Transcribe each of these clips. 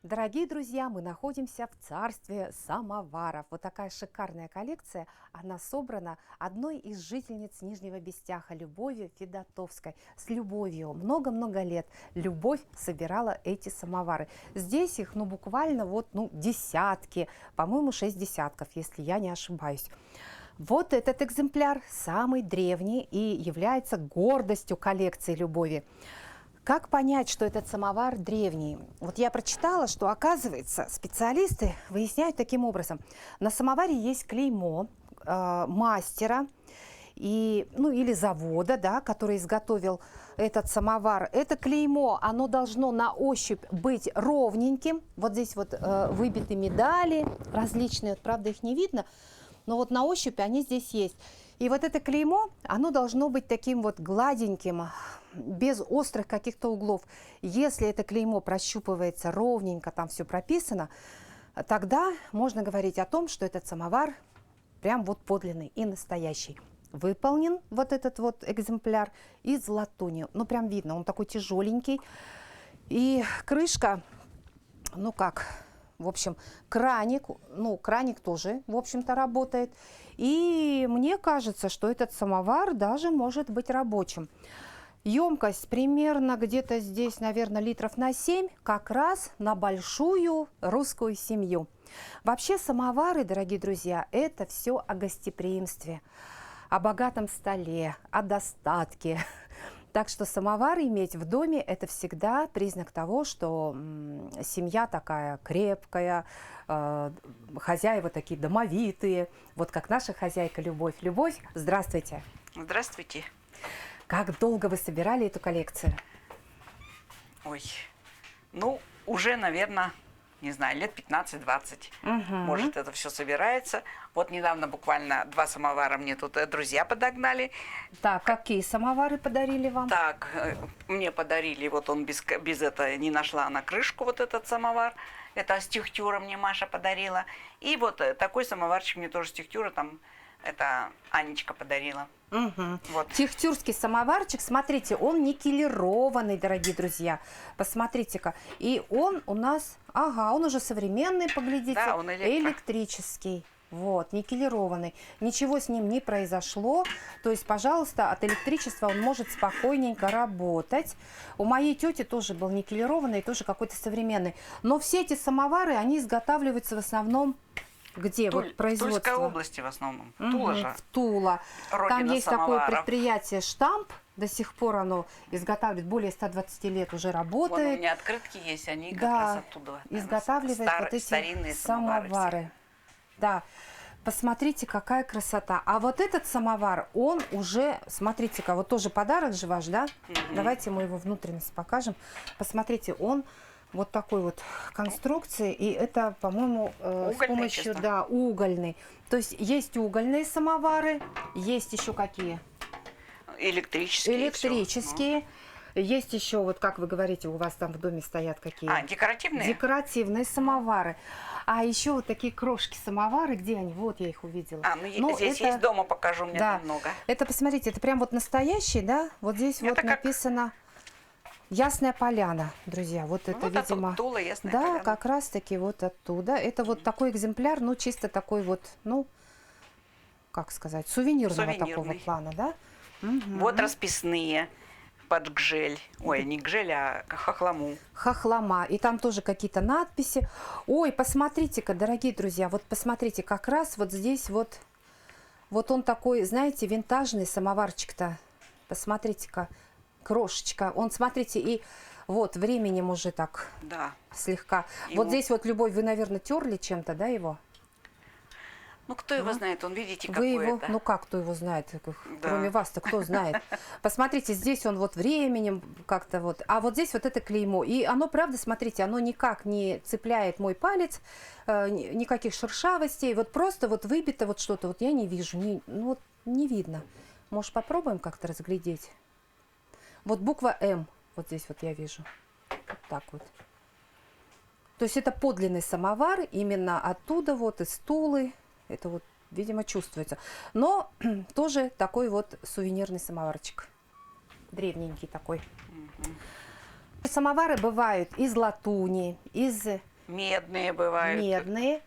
Дорогие друзья, мы находимся в царстве самоваров. Вот такая шикарная коллекция, она собрана одной из жительниц Нижнего Бестяха, Любовью Федотовской. С любовью много-много лет Любовь собирала эти самовары. Здесь их, буквально десятки, по-моему, 6 десятков, если я не ошибаюсь. Вот этот экземпляр самый древний и является гордостью коллекции Любови. Как понять, что этот самовар древний? Вот я прочитала, что, оказывается, специалисты выясняют таким образом. На самоваре есть клеймо мастера или завода, да, который изготовил этот самовар. Это клеймо, оно должно на ощупь быть ровненьким. Вот здесь выбиты медали различные, правда, их не видно, но вот на ощупь они здесь есть. И вот это клеймо, оно должно быть таким гладеньким, без острых каких-то углов. Если это клеймо прощупывается ровненько, там все прописано, тогда можно говорить о том, что этот самовар прям подлинный и настоящий. Выполнен этот экземпляр из латуни. Прям видно, он такой тяжеленький. И крышка, в общем, краник тоже, в общем-то, работает. И мне кажется, что этот самовар даже может быть рабочим. Емкость примерно где-то здесь, наверное, литров на 7, как раз на большую русскую семью. Вообще самовары, дорогие друзья, это все о гостеприимстве, о богатом столе, о достатке. Так что самовар иметь в доме – это всегда признак того, что семья такая крепкая, хозяева такие домовитые. Вот как наша хозяйка Любовь. Любовь, здравствуйте. Здравствуйте. Как долго вы собирали эту коллекцию? Ой, уже, наверное, не знаю, лет 15-20. Может, это все собирается. Вот недавно буквально 2 самовара мне тут друзья подогнали. Так, какие самовары подарили вам? Так, мне подарили, он без этого не нашла она крышку, этот самовар. Это с тюхтюра мне Маша подарила. И такой самоварчик мне тоже с тюхтюра, это Анечка подарила. Тюхтюрский самоварчик, смотрите, он никелированный, дорогие друзья. Посмотрите-ка. И он у нас, он уже современный, поглядите, да, он электрический. Никелированный. Ничего с ним не произошло. То есть, пожалуйста, от электричества он может спокойненько работать. У моей тети тоже был никелированный, тоже какой-то современный. Но все эти самовары, они изготавливаются в основном где? Производство? В Тульской области в основном. Тула же. В Тула. Там есть самоваров. такое предприятие «Штамп». До сих пор оно изготавливает, более 120 лет уже работает. У меня открытки есть, они как раз оттуда. Изготавливает эти самовары. Да. Посмотрите, какая красота. А вот этот самовар, он уже, смотрите-ка, тоже подарок же ваш, да? Давайте мы его внутренность покажем. Посмотрите, он такой конструкции, и это, по-моему, с помощью, угольный. То есть угольные самовары, есть еще какие? Электрические. Электрические. Есть еще, как вы говорите, у вас там в доме стоят какие? Декоративные? Декоративные самовары. А еще такие крошки-самовары, где они? Вот я их увидела. Здесь есть дома, покажу, мне там много. Это, посмотрите, это прям настоящий, да? Вот здесь это написано «Ясная поляна», друзья. Это, видимо, Тула, Ясная да, поляна. как раз-таки оттуда. Это такой экземпляр, чисто такой как сказать, сувенирного такого плана, да? Расписные под гжель. Ой, не гжель, а хохлому. Хохлома. И там тоже какие-то надписи. Ой, посмотрите-ка, дорогие друзья, посмотрите, как раз здесь он такой, знаете, винтажный самоварчик-то. Посмотрите-ка, крошечка. Он, смотрите, и временем уже так слегка. И здесь Любовь, вы, наверное, терли чем-то, да, его? Кто его знает, он, видите, вы какой его, это. как кто его знает? Кроме вас-то кто знает? Посмотрите, здесь он временем как-то А здесь это клеймо. И оно, правда, смотрите, оно никак не цепляет мой палец, никаких шершавостей. Просто выбито что-то. Я не вижу, не видно. Может, попробуем как-то разглядеть? Буква М, здесь я вижу. Так . То есть это подлинный самовар, именно оттуда, из Тулы. Это видимо, чувствуется. Но тоже такой сувенирный самоварчик. Древненький такой. Самовары бывают из латуни, из Медные бывают. медные,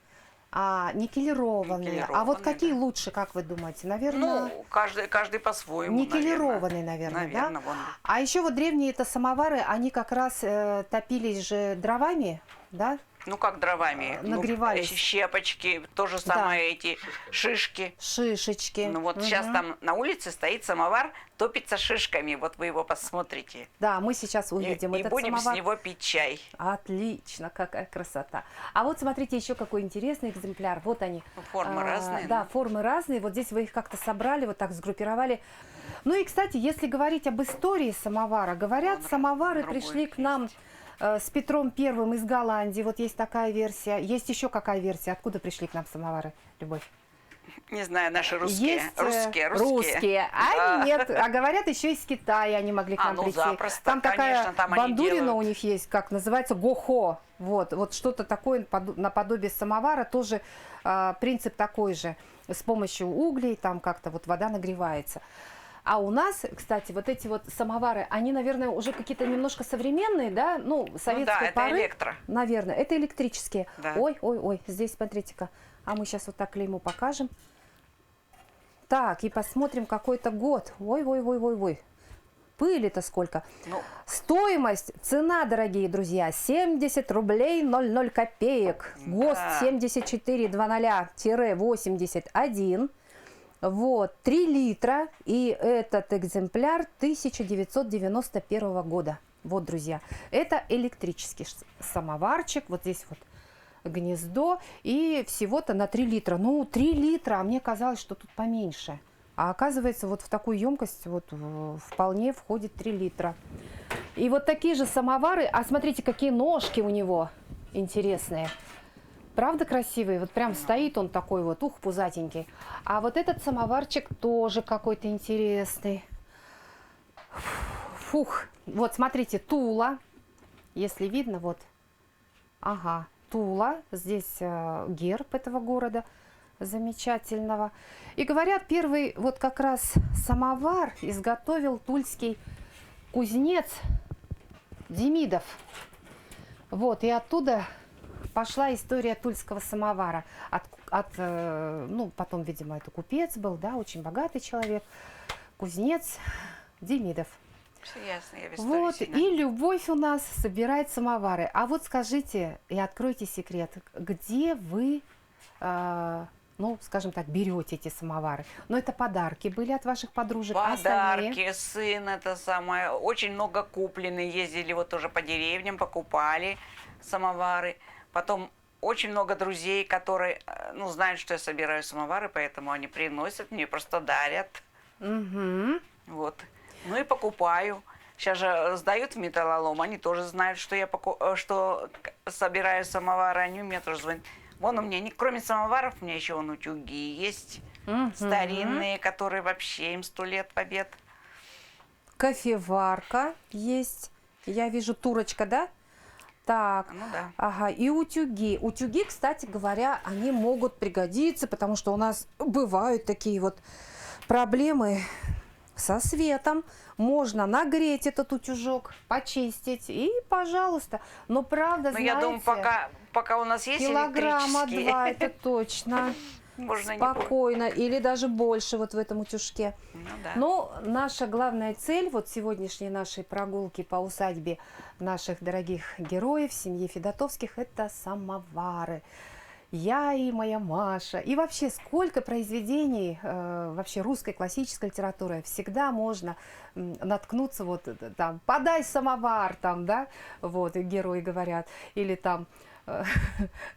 никелированные. А вот Никелированные, какие да. лучше, как вы думаете? Наверное, Ну, каждый по-своему, никелированные, наверное, да? Наверное, вон. А еще вот древние это самовары, они как раз топились же дровами, да? Ну, как дровами. Нагревались. Ну, щепочки, то же самое эти шишки. Шишечки. Ну, вот сейчас там на улице стоит самовар, топится шишками. Вот вы его посмотрите. Да, мы сейчас И, увидим и этот будем самовар. с него пить чай. Отлично, какая красота. А вот смотрите, еще какой интересный экземпляр. Вот они. Формы разные. Да, формы разные. Вот здесь вы их как-то собрали, вот так сгруппировали. Ну и, кстати, если говорить об истории самовара, говорят, Вон самовары другой пришли к есть. нам с Петром Первым из Голландии. Вот есть такая версия. Есть еще какая версия? Откуда пришли к нам самовары, Любовь? Не знаю, наши русские. Есть Русские. а Да. нет, а говорят, еще из Китая они могли к нам ну прийти. запросто, Там такая конечно, там они бандурина делают. у них есть, как называется, гохо. Вот что-то такое наподобие самовара, тоже принцип такой же. С помощью углей там как-то вот вода нагревается. А у нас, кстати, вот эти вот самовары, они, наверное, уже какие-то немножко современные, да? Ну, советской Ну да, это поры. электро. Наверное, это электрические. Да. Ой, здесь, смотрите-ка. А мы сейчас вот так клейму покажем. Так, и посмотрим какой-то год. Ой. Пыли-то сколько. Ну, Стоимость, цена, дорогие друзья, 70 рублей 00 копеек. ГОСТ Да. 7400-81. Вот, 3 литра. И этот экземпляр 1991 года. Вот, друзья, это электрический самоварчик. Вот здесь вот гнездо. И всего-то на 3 литра. Ну, 3 литра, а мне казалось, что тут поменьше. А оказывается, вот в такую емкость вот вполне входит 3 литра. И вот такие же самовары. А смотрите, какие ножки у него интересные. Правда красивый? Вот прям стоит он такой вот, пузатенький. А вот этот самоварчик тоже какой-то интересный. Фух. Вот смотрите, Тула. Если видно, вот. Ага, Тула. Здесь герб этого города замечательного. И говорят, первый вот как раз самовар изготовил тульский кузнец Демидов. Вот, и оттуда пошла история тульского самовара. Ну, потом, видимо, это купец был, да, очень богатый человек. Кузнец Демидов. все ясно, я в Вот, истории и Любовь у нас собирает самовары. А вот скажите и откройте секрет, где вы, ну, скажем так, берете эти самовары? Ну, это подарки были от ваших подружек, а остальные? Подарки, сын, это самое. Очень много куплены. Ездили вот тоже по деревням, покупали самовары. Потом очень много друзей, которые, ну, знают, что я собираю самовары, поэтому они приносят, мне просто дарят. Угу. Вот. Ну и покупаю. Сейчас же сдают в металлолом, они тоже знают, что я что собираю самовары, они мне тоже звонят. Вон у меня, кроме самоваров, у меня еще вон утюги есть, старинные, которые вообще им 100 лет побед. Кофеварка есть. Я вижу, турочка, да? Так, Ну да. ага, и утюги. Утюги, кстати говоря, они могут пригодиться, потому что у нас бывают такие вот проблемы со светом. Можно нагреть этот утюжок, почистить и, пожалуйста. Но правда, Но знаете, я думаю, пока у нас есть килограмма электрические, 2, это точно. можно не Спокойно, или даже больше вот в этом утюжке. Ну да. Но наша главная цель вот сегодняшней нашей прогулки по усадьбе наших дорогих героев, семьи Федотовских, это самовары. Я и моя Маша. И вообще, сколько произведений вообще русской классической литературы всегда можно наткнуться, вот там, подай самовар, там, да, вот, и герои говорят, или там,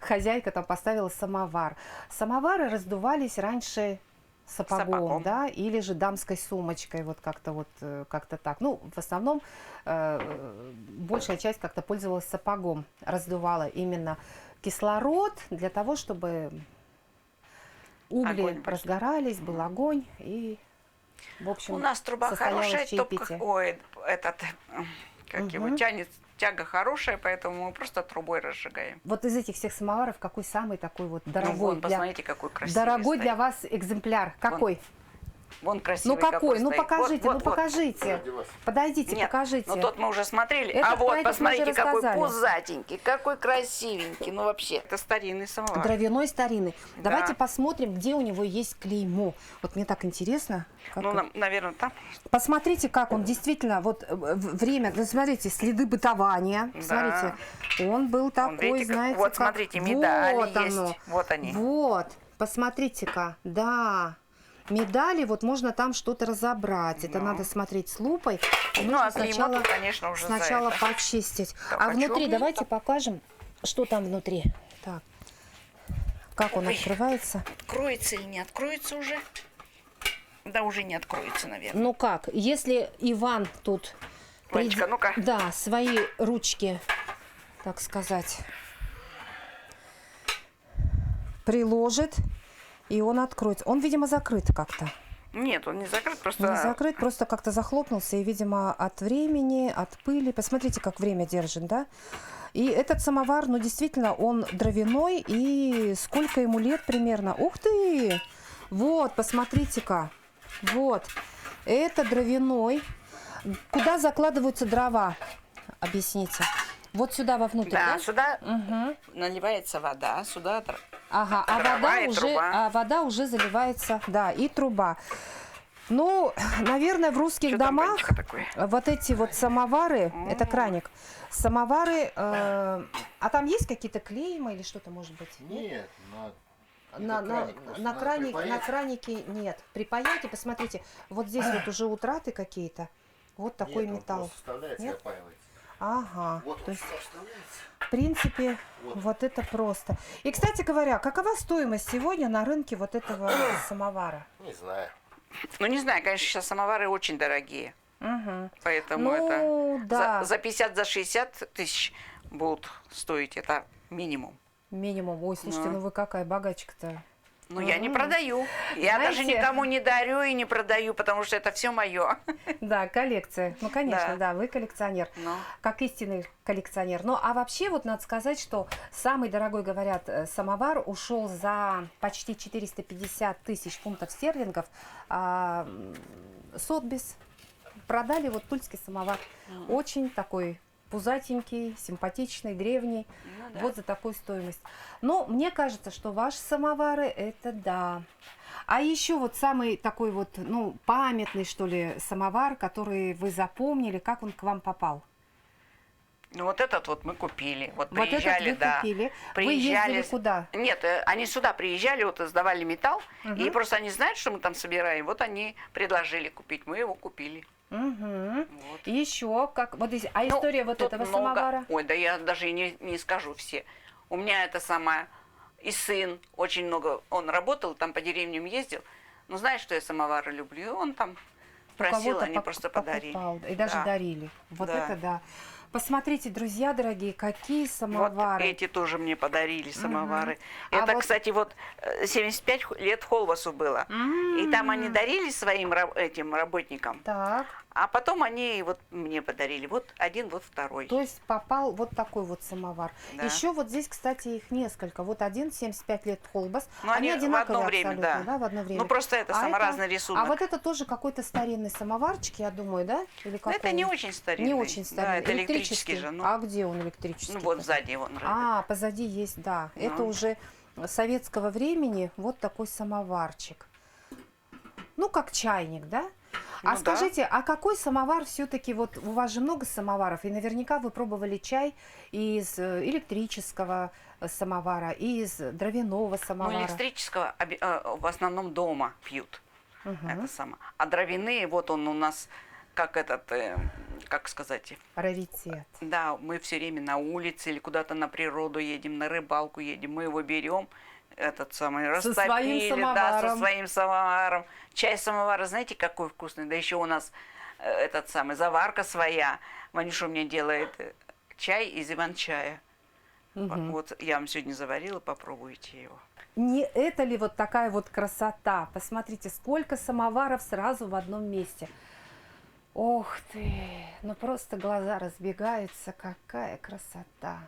хозяйка там поставила самовар. Самовары раздувались раньше сапогом, да, или же дамской сумочкой, вот как-то так. Ну, в основном большая часть как-то пользовалась сапогом, раздувала именно кислород для того, чтобы угли Огонь был. разгорались, был огонь и, в общем, У нас труба состоялось хорошая, чаепитие. ой, как его тянет, тяга хорошая, поэтому мы просто трубой разжигаем. Вот из этих всех самоваров какой самый такой вот Ну, дорогой, вон, посмотрите, какой красивый дорогой стоит. для вас экземпляр? Какой? Вон красивый Ну какой? Ну стоит. покажите, Вот, ну вот. покажите. Подойдите, Нет, покажите. ну тот мы уже смотрели. Этот А вот, про этот мы посмотрите, уже какой рассказали. пузатенький, какой красивенький. Ну вообще, это старинный самовар. Дровяной старинный. Да. Давайте посмотрим, где у него есть клеймо. Вот мне так интересно. Как Ну, это. наверное, там. Посмотрите, как он действительно, вот время, да, смотрите, следы бытования. Да. Смотрите, он был такой, видите, знаете, вот как... смотрите, медали вот есть. оно. Вот они. Вот, посмотрите-ка, да. Медали, вот можно там что-то разобрать. Это надо смотреть с лупой. И Ну, нужно а клеймо тут, конечно, уже за сначала это. почистить. Так, а а внутри чё давайте мне покажем, что там внутри. Так, как он Ой. открывается. Откроется или не откроется уже? Да, уже не откроется, наверное. Ну как, если Иван тут... Ванечка, ну-ка. Да, свои ручки, так сказать, приложит, и он откроется. Он, видимо, закрыт как-то. Нет, он не закрыт, просто... Не закрыт, просто как-то захлопнулся, и, видимо, от времени, от пыли. Посмотрите, как время держит, да? И этот самовар, ну, действительно, он дровяной, и сколько ему лет примерно? Ух ты! Вот, посмотрите-ка. Вот. Это дровяной. Куда закладываются дрова? Объясните. Вот сюда вовнутрь, Да, да? сюда Угу. наливается вода, сюда... Ага, дрова и труба. а вода уже заливается, да, и труба. Ну, наверное, в русских Что там, домах Ванечка, такое? вот эти вот самовары, это краник, самовары, а там есть какие-то клейма или что-то может быть? Нет, На кранике нет. При паяльке, посмотрите, вот здесь вот уже утраты какие-то. Вот такой металл. Вставляется и Нет? опаивается. Ага. Вот То есть, вставляется. в принципе, вот это просто. И, кстати говоря, какова стоимость сегодня на рынке вот этого самовара? Не знаю. Ну, не знаю, конечно, сейчас самовары очень дорогие. Угу. Поэтому Ну, это да. за 50, за 60 тысяч будут стоить. Это минимум. Минимум. Ой, слушайте, Да. ну вы какая богачка-то. Но я не Мгм. продаю. Я даже Знаете- никому не дарю и не продаю, потому что это все мое. Да, коллекция. Ну, конечно, Да. да, вы коллекционер. Ну, Как истинный коллекционер. Ну, а вообще, вот надо сказать, что самый дорогой, говорят, самовар ушел за почти 450 тысяч фунтов стерлингов. Сотбис продали вот тульский самовар. Очень такой пузатенький, симпатичный, древний. ну да. Вот за такую стоимость. Но мне кажется, что ваши самовары это да. А еще вот самый такой вот, ну, памятный, что ли, самовар, который вы запомнили, как он к вам попал? Ну, вот этот вот мы купили. Вот Вот этот приезжали, вы да. купили. Приезжали. Вы ездили куда? Нет, они сюда приезжали, вот сдавали металл, и просто они знают, что мы там собираем. Вот они предложили купить, мы его купили. Угу. Вот. Еще как вот здесь. А Ну, история вот тут этого много. самовара? Ой, да я даже и не скажу все. У меня это самое, и сын очень много, он работал, там по деревням ездил. Ну, знаешь, что я самовары люблю? И он там У просил, кого-то они просто подарили. покупал, и даже Да. дарили. Вот Да. это да. Посмотрите, друзья дорогие, какие Вот самовары. эти тоже мне подарили самовары. А Это, вот- кстати, вот 75 лет Холвасу было. И там они дарили своим этим работникам, Так, а потом они вот мне подарили. Вот один, вот второй. то есть попал вот такой вот самовар. Да. Еще вот здесь, кстати, их несколько. Вот один 75 лет Холбас. Ну, они в одинаковые одно время, абсолютно, да. в одно время. Ну, просто это разный рисунок. А вот это тоже какой-то старинный самоварчик, я думаю, да? Или Ну, какой это он? не очень старинный. Не очень Да, старинный. это электрический же. Ну, А где он электрический? ну вот сзади его А, позади есть, да. Это Ну. уже советского времени вот такой самоварчик. Ну, как чайник, да? А Ну да. скажите, а какой самовар все-таки, вот у вас же много самоваров, и наверняка вы пробовали чай из электрического самовара, и из дровяного ну, самовара. электрического в основном дома пьют. Мгм. Это самое. А дровяные, вот он у нас, как этот, как сказать, Раритет. да, мы все время на улице или куда-то на природу едем, на рыбалку едем, мы его берем, этот самый, Со растопили, своим да, со самоваром. своим самоваром. Чай самовара, знаете, какой вкусный, да еще у нас этот самый, заварка своя. Ванюша мне делает чай из иван-чая. Мгм. Вот я вам сегодня заварила, попробуйте его. Не это ли вот такая вот красота? Посмотрите, сколько самоваров сразу в одном месте. Ох ты, ну просто глаза разбегаются, какая красота.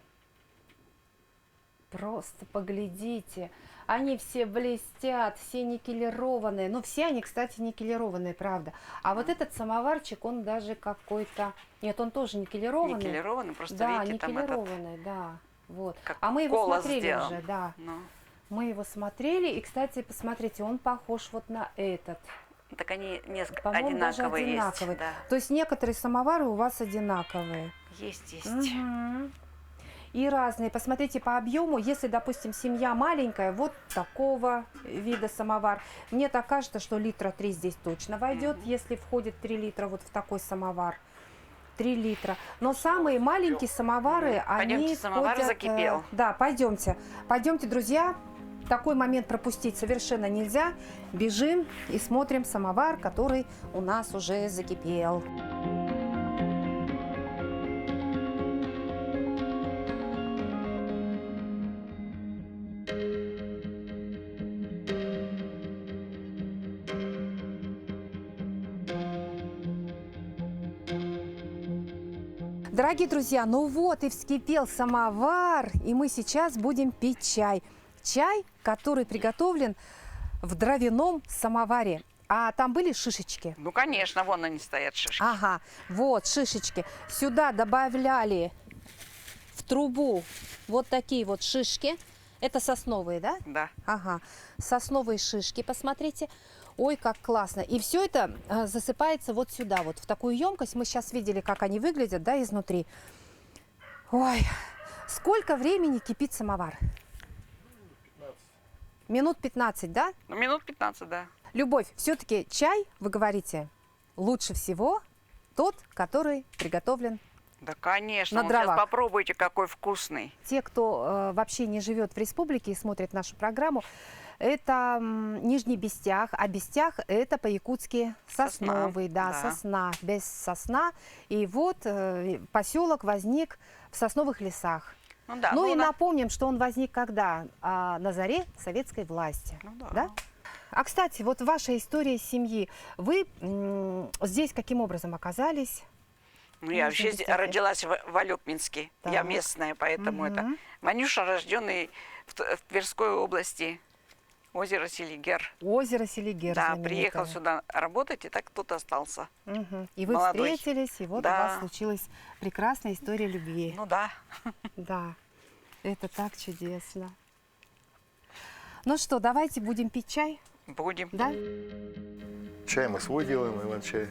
Просто поглядите. Они все блестят, все никелированные. Ну, все они, кстати, никелированные, правда. А вот этот самоварчик, он даже какой-то... Нет, он тоже никелированный. Никелированный, просто Да, видите, там этот, никелированный, да. Вот. как А мы его колос смотрели сделан. уже, да. Ну, Мы его смотрели. И, кстати, посмотрите, он похож вот на этот. так они несколько По-моему, даже одинаковые есть. одинаковые. Да. То есть некоторые самовары у вас одинаковые. Есть. Мгм. И разные. Посмотрите по объему. Если, допустим, семья маленькая, вот такого вида самовар. Мне так кажется, что литра 3 здесь точно войдет, если входит 3 литра вот в такой самовар. 3 литра. Но самые маленькие самовары, они Пойдемте, самовар входят, закипел. Да, пойдемте. Пойдемте, друзья. Такой момент пропустить совершенно нельзя. Бежим и смотрим самовар, который у нас уже закипел. Дорогие друзья, ну вот и вскипел самовар, и мы сейчас будем пить чай. Чай, который приготовлен в дровяном самоваре. А там были шишечки? Ну, конечно, вон они стоят, шишки. Ага, вот шишечки. Сюда добавляли в трубу вот такие вот шишки. Это сосновые, да? Да. Ага, сосновые шишки, посмотрите. Ой, как классно. И все это засыпается вот сюда, вот в такую емкость. Мы сейчас видели, как они выглядят, да, изнутри. Ой, сколько времени кипит самовар? 15. Минут 15, да? Ну, минут 15, да. Любовь, все-таки чай, вы говорите, лучше всего тот, который приготовлен. Да, конечно. На Вот сейчас дровах. попробуйте, какой вкусный. Те, кто вообще не живет в республике и смотрит нашу программу, это Нижний Бестях, а Бестях это по-якутски сосновый, да, да. сосна, без сосна. И вот поселок возник в сосновых лесах. Ну да. Ну и на- напомним, что он возник когда? На заре советской власти. Ну да. Да? А, кстати, вот ваша история семьи. Вы здесь каким образом оказались? Ну, я Нижнем вообще Бестяхе. родилась в Алюпминске. Я Так. местная, поэтому это. Мгм. Ванюша, рожденный в Тверской области, озеро Селигер. Озеро Селигер. Да, знаменитое. приехал сюда работать, и так тут остался. Мгм. И вы Молодой. встретились, и вот у Да. вас случилась прекрасная история любви. Ну да. Да, это так чудесно. Ну что, давайте будем пить чай, Будем. да? Чай мы свой делаем, Иван-чай.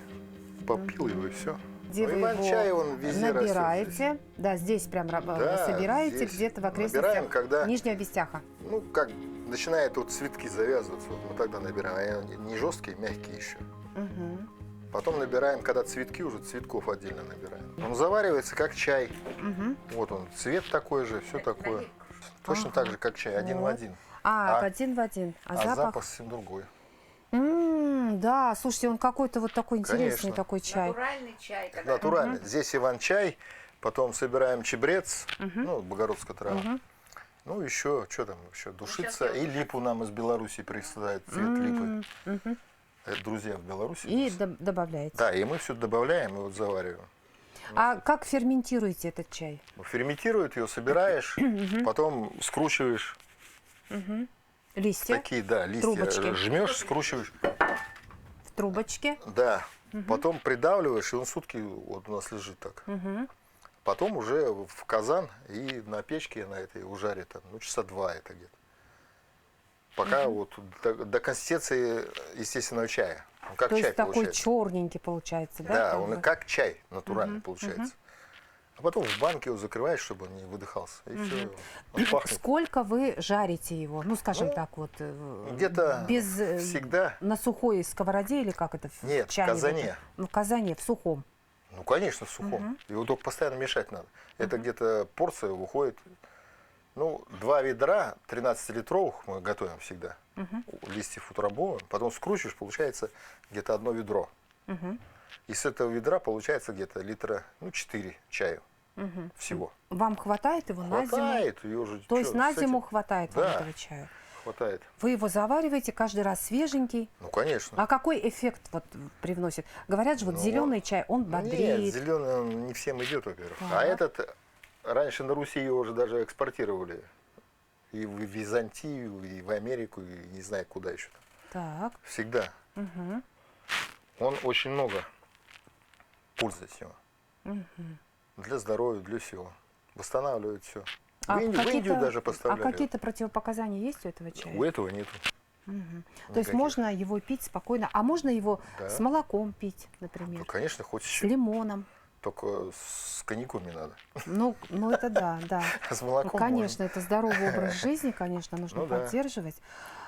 Попил его и все. Где вы Иван-чай, его он везде растет. набираете. Да, здесь прям Да, собираете здесь где-то в набираем, окрестностях когда, Нижнего Бестяха. ну, как начинает вот цветки завязываться, вот мы тогда набираем. Они не жесткие, мягкие еще. Мгм. Потом набираем, когда цветки уже, цветков отдельно набираем. Он заваривается как чай. Мгм. Вот он, цвет такой же, все такое. Точно так же, как чай, один в Вот. один. А, А- один в один. А, А запах совсем другой. Да, слушайте, он какой-то вот такой интересный Конечно. такой чай. Натуральный чай. Натурально. Здесь Иван-чай, потом собираем чебрец, ну, богородская трава. Ну, еще, что там, еще душица. я И липу нам из Беларуси присылают, цвет липы. Мгм. Это друзья в Беларуси. И у нас. добавляете. Да, и мы все добавляем и вот завариваем. А как ферментируете этот чай? Ферментируют ее, собираешь, потом скручиваешь. Листья Такие, да, листья Трубочки. жмешь, скручиваешь. в трубочке. Да. Потом придавливаешь, и он сутки вот у нас лежит так. Потом уже в казан и на печке на этой ужаре там, ну, часа 2 это где-то. Пока вот до консистенции естественного чая. Он как То чай есть такой получается. черненький получается, да? Да, как он бы? и как чай натуральный получается. А потом в банке его закрываешь, чтобы он не выдыхался. И все. Он пахнет. Сколько вы жарите его? Ну, скажем Ну, так, вот. Где-то без всегда. на сухой сковороде или как это? Нет, в чайнике? казане. Ну, в казане, в сухом. Ну, конечно, в сухом. Его только постоянно мешать надо. Это где-то порция выходит. Ну, 2 ведра 13-литровых мы готовим всегда. Листьев утрамбовываем. Потом скручиваешь, получается где-то 1 ведро. И с этого ведра получается где-то литра, ну, 4 чаю всего. Вам хватает его на зиму? Хватает. Ее же, То есть чё, на с зиму этим хватает вам Да. этого чая? хватает. Вы его завариваете каждый раз свеженький. Ну, конечно. А какой эффект вот привносит? Говорят же, вот Ну, зеленый чай, он Нет, бодрит. зеленый он не всем идет, во-первых. Так. А этот, раньше на Руси его уже даже экспортировали. И в Византию, и в Америку, и не знаю куда еще. Так. Всегда. Мгм. Он очень много пользуется его. Мгм. Для здоровья, для всего. Восстанавливает все. А В Индию какие-то- даже А поставляли. какие-то противопоказания есть у этого чая? У этого нету. Мгм. То есть Никаких. можно его пить спокойно, а можно его Да. с молоком пить, Ну, например, конечно, хоть с еще. лимоном. Только с коньяком не надо. Ну это да, да. С Ну, молоком конечно, это здоровый образ жизни, конечно, нужно Ну да. поддерживать.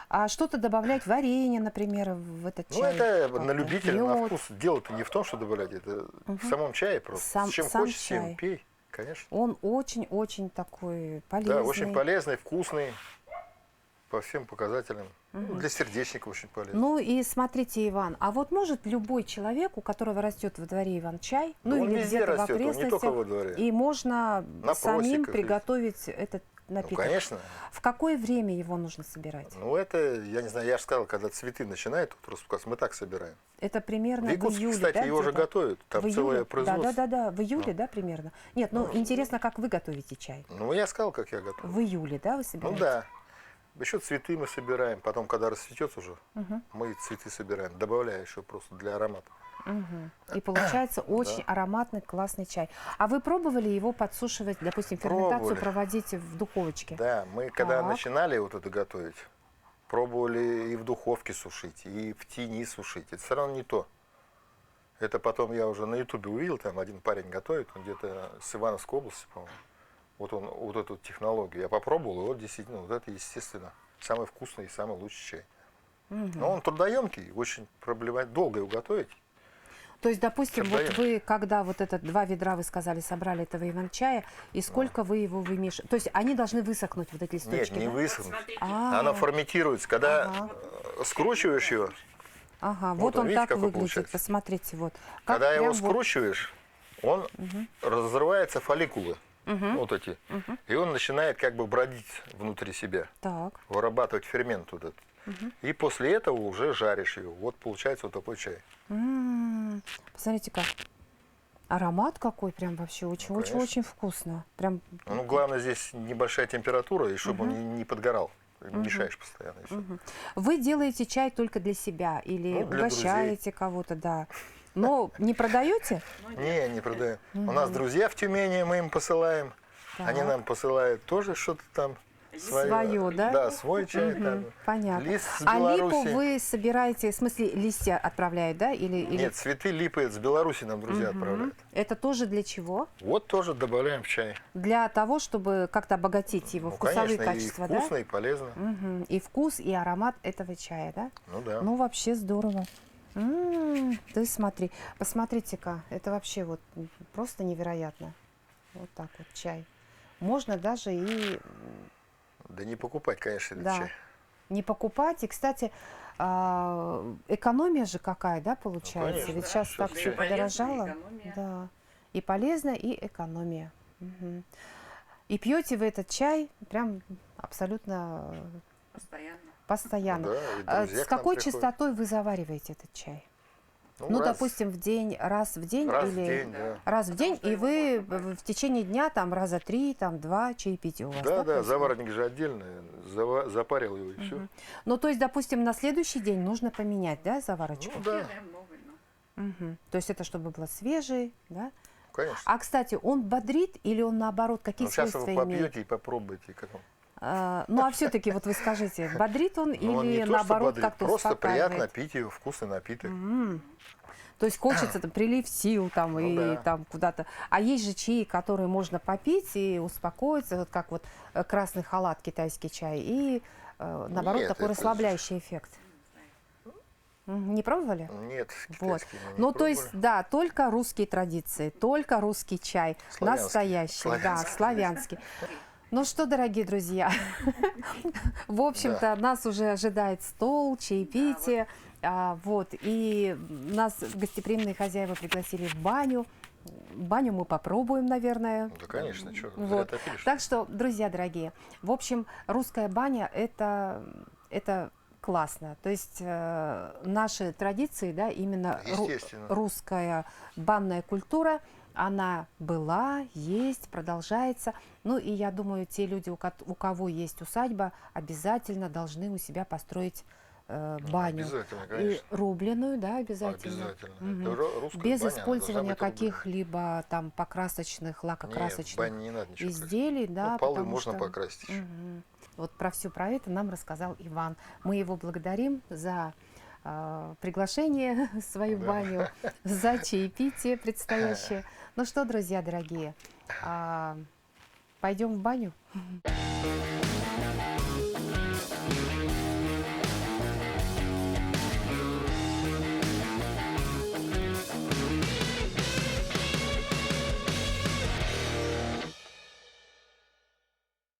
А что-то добавлять, варенье, например, в этот можно. чай? Ну, это как-то, на любителя, на мёд. вкус. Дело-то не в том, что добавлять. Это в самом чае просто. Сам- С чем сам хочешь, с тем чай. пей. Конечно. Он очень-очень такой полезный. Да, очень полезный, вкусный. По всем показателям. Ну, для сердечника очень полезный. Ну и смотрите, Иван, а вот может любой человек, у которого растет во дворе Иван-чай, Да ну он или везде где-то в растет, он не только окрестностях, во дворе. и можно На самим просеках приготовить этот Ну, напиток. конечно. В какое время его нужно собирать? Ну, это, я не знаю, я же сказал, когда цветы начинают тут распускаться, мы так собираем. Это примерно В в Якутске, июле, кстати, да, его же где-то? готовят. Там В июле? целое производство. Да, в июле, да, примерно? Нет, ну интересно, как вы готовите чай? Ну, я сказал, как я готовлю. В июле, да, вы Ну собираете? да. Еще цветы мы собираем. Потом, когда расцветется уже, Мгм. мы цветы собираем. Добавляя еще просто для аромата. Мгм. И получается очень ароматный, классный чай. А вы пробовали его подсушивать, допустим, ферментацию Пробовали. проводить в духовочке? Да, мы когда Так. начинали вот это готовить, пробовали и в духовке сушить, и в тени сушить. Это все равно не то. Это потом я уже на ютубе увидел, там один парень готовит, он где-то с Ивановской области, по-моему. Вот он вот эту технологию. Я попробовал, и вот действительно, вот это естественно самый вкусный и самый лучший чай. Но он трудоемкий, очень проблематичный, долго его готовить. То есть, допустим, вот Создаем. вы, когда вот это 2 ведра, вы сказали, собрали этого иван-чая, и сколько вы его вымешиваете? То есть они должны высохнуть, вот эти Нет, листочки, не да? высохнуть. А, Оно формитируется. Когда Ага. скручиваешь его, ага, вот вот он, он видите, так какой выглядит, получается? посмотрите, вот. Как когда его прям вот- скручиваешь, он разрывается фолликулы, вот эти, и он начинает как бы бродить внутри себя, Так, вырабатывать фермент вот этот. И после этого уже жаришь его. Вот получается вот такой чай. посмотрите-ка. Аромат какой прям вообще, очень-очень-очень вкусно. Прям, Ну, главное здесь небольшая температура, и чтобы он не подгорал. Мешаешь постоянно. И всё. Вы делаете чай только для себя или Ну, для угощаете кого-то, да. Но не продаете? Не продаем. У нас друзья в Тюмени, мы им посылаем. Они Так. нам посылают тоже что-то там. Своё, да? Да, свой чай. Там. Понятно. Лист с А липу Беларуси. вы собираете, в смысле листья отправляют, да? Или... Нет, цветы липы с Беларуси нам друзья отправляют. Это тоже для чего? Вот тоже добавляем в чай. Для того, чтобы как-то обогатить его Ну, вкусовые конечно, качества, и да? вкусно, и полезно. И вкус, и аромат этого чая, да? Ну да. Ну, вообще здорово. Ты смотри, посмотрите-ка, это вообще вот просто невероятно. Вот так вот чай. Можно даже и Да не покупать, конечно, этот да, чай. не покупать. И, кстати, экономия же какая, да, получается? конечно, Ведь да, сейчас сейчас так все чай. подорожало. Экономия. Да. И полезно, и экономия. И пьете вы этот чай прям абсолютно Постоянно. постоянно. Да, и А друзья с к нам какой приходят. частотой вы завариваете этот чай? Ну, Ну, раз- допустим, в день, раз в день раз или в день, да. раз в день, что и его вы можно в течение дня там раза 3, там 2 чаепития у вас, Да, да, происходит? заварник же отдельный. Запарил его и все. Ну, то есть, допустим, на следующий день нужно поменять, да, заварочку? Ну да, Делаем новый, ну. То есть это чтобы было свежий, да? конечно. А, кстати, он бодрит или он наоборот, какие Ну, сейчас свойства вы имеет? попьете и попробуйте, как он. Ну, а все-таки вот вы скажите, бодрит он Ну, он не или то, что наоборот бодрит, как-то просто приятно успокаивает? пить его, вкусный напиток. То есть хочется там прилив сил там Ну и да. там куда-то. А есть же чаи, которые можно попить и успокоиться, вот как вот красный халат, китайский чай, и наоборот Нет, такой это расслабляющий эффект. Не пробовали? Нет, Вот. китайский мы не Ну, то есть, пробовали. да, только русские традиции, только русский чай, Славянский. настоящий, да, Славянский. славянский. Ну что, дорогие друзья, в общем-то, нас уже ожидает стол, чаепитие, вот, и нас гостеприимные хозяева пригласили в баню. Баню мы попробуем, наверное. Да, конечно, что, зря Вот. топили, что ли? Так что, друзья дорогие, в общем, русская баня это классно. То есть наши традиции, да, именно Естественно. русская банная культура, Она была, есть, продолжается. Ну и я думаю, те люди, у кого есть усадьба, обязательно должны у себя построить баню. Обязательно, И конечно. рубленую, да, обязательно. Обязательно. Мгм. Это русская Без баня, она должна использования быть рубленой. каких-либо там покрасочных, Нет, в лакокрасочных бане не надо ничего красить. изделий, да, Ну, полы потому можно что... покрасить еще. Мгм. Вот про все про это нам рассказал Иван. Мы его благодарим за приглашение в свою Да. баню, за чаепитие предстоящее. Ну что, друзья дорогие, пойдем в баню?